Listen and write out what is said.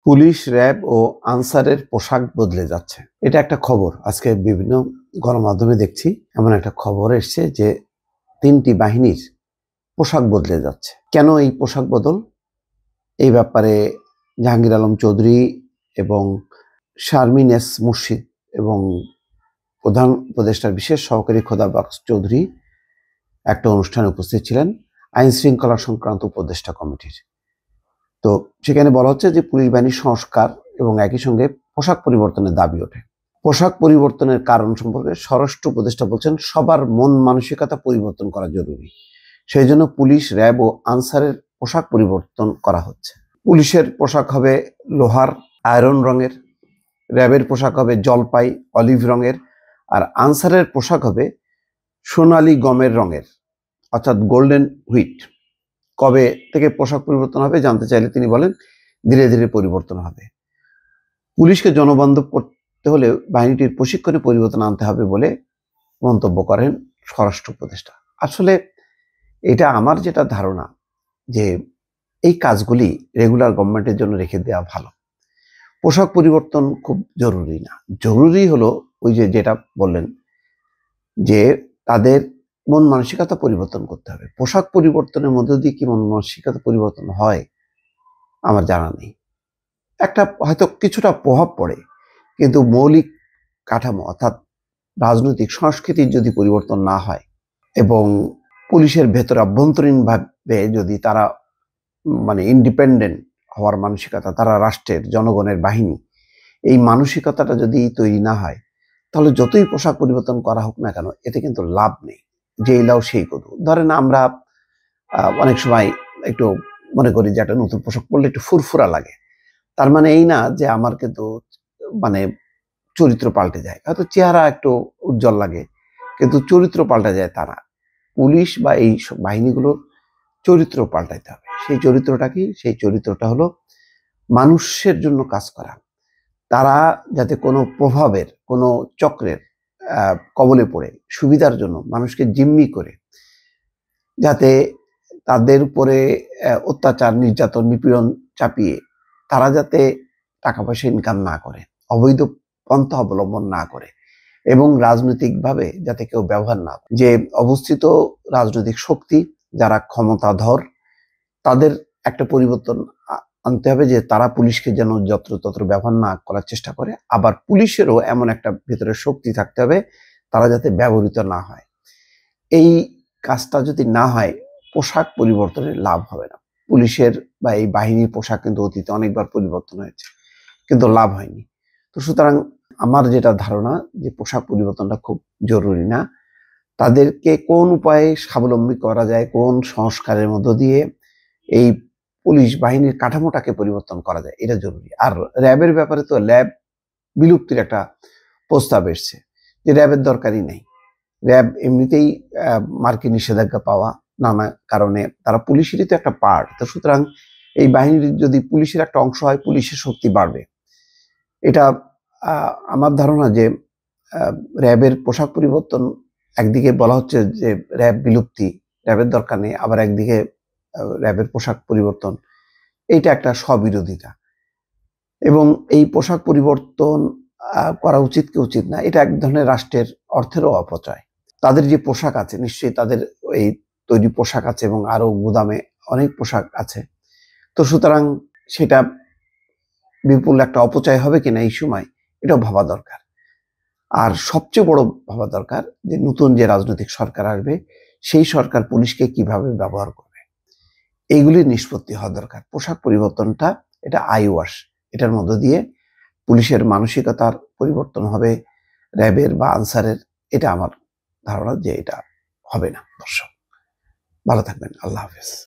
Police, RAB ও আনসারের পোশাক বদলে যাচ্ছে। এটা একটা খবর আজকে বিভিন্ন গণমাধ্যমে দেখছি। এমন একটা খবর এসছে যে ৩টি বাহিনীর পোশাক বদলে যাচ্ছে। কেন এই পোশাক বদল? এই ব্যাপারে জাহাঙ্গীর আলম চৌধুরী এবং শারমিন এস মুর্শিদ এবং প্রধান উপদেষ্টার বিশেষ সহকারী খোদা বক্স চৌধুরী একটা অনুষ্ঠানে উপস্থিত ছিলেন আইন শৃঙ্খলা সংক্রান্ত উপদেষ্টা কমিটির। তো সেখানে বলা হচ্ছে যে পুলিশ বাহিনীর সংস্কার এবং একই সঙ্গে পোশাক পরিবর্তনের দাবি ওঠে। পোশাক পরিবর্তনের কারণ সম্পর্কে স্বরাষ্ট্র উপদেষ্টা বলছেন সবার মন মানসিকতা পরিবর্তন করা জরুরি। সেই জন্য পুলিশ, র্যাব ও আনসারের পোশাক পরিবর্তন করা হচ্ছে। পুলিশের পোশাক হবে লোহার আয়রন রঙের, র্যাবের পোশাক হবে জলপাই অলিভ রঙের, আর আনসারের পোশাক হবে সোনালী গমের রঙের, অর্থাৎ গোল্ডেন হুইট। কবে থেকে পোশাক পরিবর্তন হবে জানতে চাইলে তিনি বলেন ধীরে ধীরে পরিবর্তন হবে। পুলিশকে জনবান্ধব করতে হলে বাহিনীটির প্রশিক্ষণে পরিবর্তন আনতে হবে বলে মন্তব্য করেন স্বরাষ্ট্র উপদেষ্টা। আসলে এটা আমার যেটা ধারণা যে এই কাজগুলি রেগুলার গভর্নমেন্টের জন্য রেখে দেওয়া ভালো। পোশাক পরিবর্তন খুব জরুরি না। জরুরি হলো ওই যে যেটা বললেন যে তাদের মন মানসিকতা পরিবর্তন করতে হবে। পোশাক পরিবর্তনের মধ্য দিয়ে কি মন মানসিকতা পরিবর্তন হয় আমার জানা নেই। একটা হয়তো কিছুটা প্রভাব পড়ে, কিন্তু মৌলিক কাঠামো অর্থাৎ রাজনৈতিক সংস্কৃতির যদি পরিবর্তন না হয় এবং পুলিশের ভেতরে অভ্যন্তরীণভাবে যদি তারা ইন্ডিপেন্ডেন্ট হওয়ার মানসিকতা, তারা রাষ্ট্রের জনগণের বাহিনী, এই মানসিকতাটা যদি তৈরি না হয় তাহলে যতই পোশাক পরিবর্তন করা হোক না কেন এতে কিন্তু লাভ নেই। যে এলাও সেই কদু। ধরেন আমরা অনেক সময় একটু মনে করি যে একটা নতুন পোশাক পরলে একটু ফুরফুরা লাগে। তার মানে এই না যে আমার কিন্তু চরিত্র পাল্টে যায়। হয়তো চেহারা একটু উজ্জ্বল লাগে কিন্তু চরিত্র পাল্টে যায় তা না। পুলিশ বা এই বাহিনীগুলোর চরিত্র পাল্টাইতে হবে। সেই চরিত্রটা কি? সেই চরিত্রটা হলো মানুষের জন্য কাজ করা। তারা যাতে কোনো প্রভাবের, কোনো চক্রের কবলে পড়ে সুবিধার জন্য মানুষকে জিম্মি করে যাতে তাদের উপরে অত্যাচার, নির্যাতন, নিপীড়ন চাপিয়ে তারা যাতে টাকা পয়সা ইনকাম না করে, অবৈধ পন্থা অবলম্বন না করে এবং রাজনৈতিকভাবে যাতে কেউ ব্যবহার না করে। যে অবস্থিত রাজনৈতিক শক্তি যারা ক্ষমতাধর তাদের একটা পরিবর্তন আনতে হবে যে তারা পুলিশকে যেন যত্রতত্র ব্যবহার না করার চেষ্টা করে। আবার পুলিশেরও এমন একটা ভেতরে শক্তি থাকতে হবে তারা যাতে ব্যবহৃত না হয়। এই কাজটা যদি না হয় পোশাক পরিবর্তনের লাভ হবে না। পুলিশের বা এই বাহিনীর পোশাক কিন্তু অতীতে অনেকবার পরিবর্তন হয়েছে কিন্তু লাভ হয়নি। তো সুতরাং আমার যেটা ধারণা যে পোশাক পরিবর্তনটা খুব জরুরি না। তাদেরকে কোন উপায়ে স্বাবলম্বী করা যায়, কোন সংস্কারের মধ্য দিয়ে এই পুলিশ বাহিনীর কাঠামোটাকে পরিবর্তন করা যায় এটা জরুরি। আর র্যাবের ব্যাপারে তো র্যাব বিলুপ্তির একটা প্রস্তাব এসছে যে র্যাবের দরকারই নেই। র্যাব এমনিতেই মার্কিন নিষেধাজ্ঞা পাওয়া, নানা কারণে তারা পুলিশেরই তো একটা পার্ট। তো সুতরাং এই বাহিনীর যদি পুলিশের একটা অংশ হয় পুলিশের শক্তি বাড়বে। এটা আমার ধারণা যে র্যাবের পোশাক পরিবর্তন, একদিকে বলা হচ্ছে যে র্যাব বিলুপ্তি, র্যাবের দরকার নেই, আবার একদিকে র্যাবের পোশাক পরিবর্তন, এইটা একটা স্ববিরোধিতা। এবং এই পোশাক পরিবর্তন করা উচিত কি উচিত না, এটা এক ধরনের রাষ্ট্রের অর্থেরও অপচয়। তাদের যে পোশাক আছে নিশ্চয়ই তাদের এই তৈরি পোশাক আছে এবং আরো গুদামে অনেক পোশাক আছে। তো সুতরাং সেটা বিপুল একটা অপচয় হবে কিনা এই সময় এটাও ভাবা দরকার। আর সবচেয়ে বড় ভাবা দরকার যে নতুন যে রাজনৈতিক সরকার আসবে সেই সরকার পুলিশকে কিভাবে ব্যবহার করবে, এইগুলির নিষ্পত্তি হওয়া দরকার। পোশাক পরিবর্তনটা এটা আইওয়াশ, এটার মধ্য দিয়ে পুলিশের মানসিকতার পরিবর্তন হবে, র্যাবের বা আনসারের। এটা আমার ধারণা যে এটা হবে না। দর্শক ভালো থাকবেন। আল্লাহ হাফেজ।